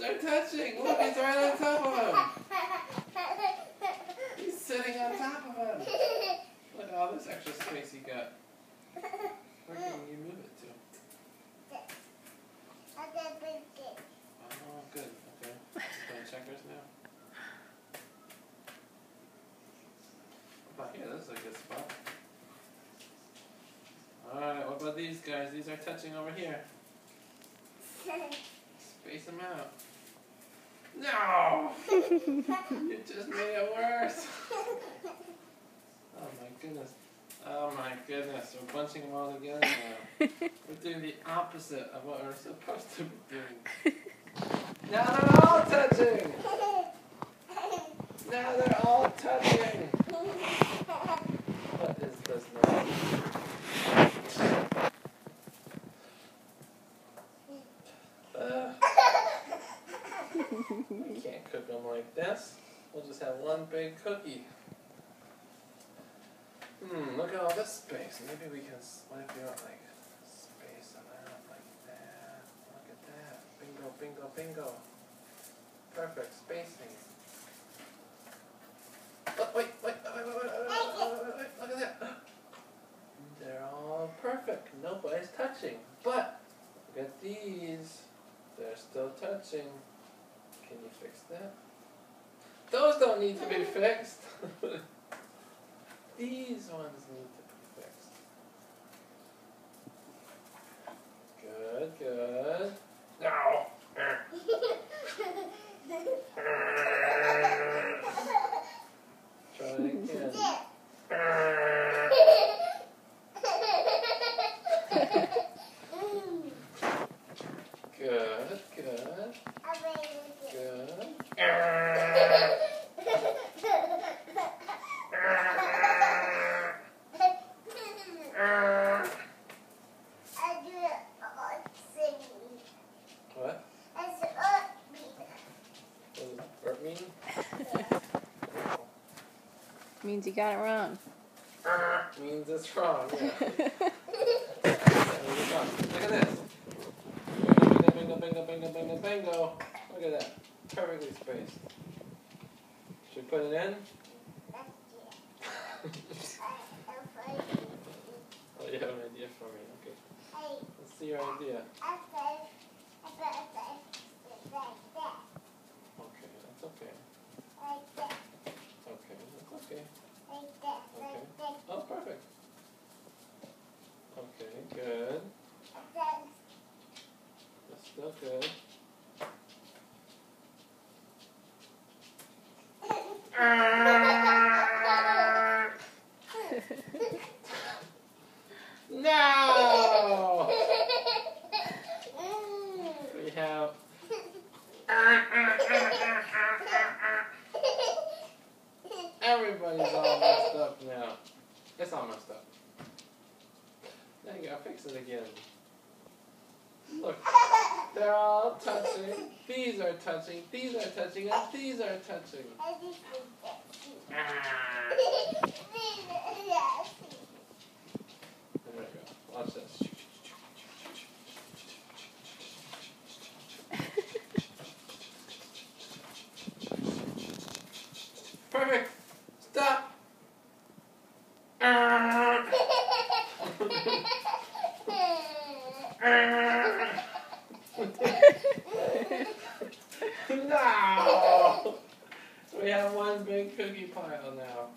They're touching. Look, he's right on top of him. He's sitting on top of him. Look at all this extra space he got. Where can you move it to? Oh, good. Okay. Playing checkers now. What about here? This is a good spot. Alright, what about these guys? These are touching over here. Space them out. No! You just made it worse. Oh my goodness. Oh my goodness. We're bunching them all together now. We're doing the opposite of what we're supposed to be doing. Now they're all touching! Now they're all touching! What is this now? We can't cook them like this. We'll just have one big cookie. Look at all this space. Maybe we can, what if you want like space them out like that? Look at that. Bingo, bingo, bingo. Perfect spacing. Oh, wait. Look at that. They're all perfect. Nobody's touching. But look at these. They're still touching. Can you fix that? Those don't need to be fixed. These ones need to be fixed. Good, good. No. Try it again. Good, good. Good. What? What does burp mean? Means you got it wrong. Means it's wrong, yeah. Look at this. Bingo, bingo, bingo, bingo, bingo. Look at that. Perfectly spaced. Should we put it in? Oh, you have an idea for me. Okay. Let's see your idea. Okay, that's okay. Okay, that's okay. Okay. Oh, perfect. Okay, good. That's still good. No! We have... Everybody's all messed up now. It's all messed up. Now you gotta fix it again. Look, they're all touching. These are touching. These are touching. And these are touching. There we go. Watch this. Perfect. Stop. No. We have one big cookie pile now.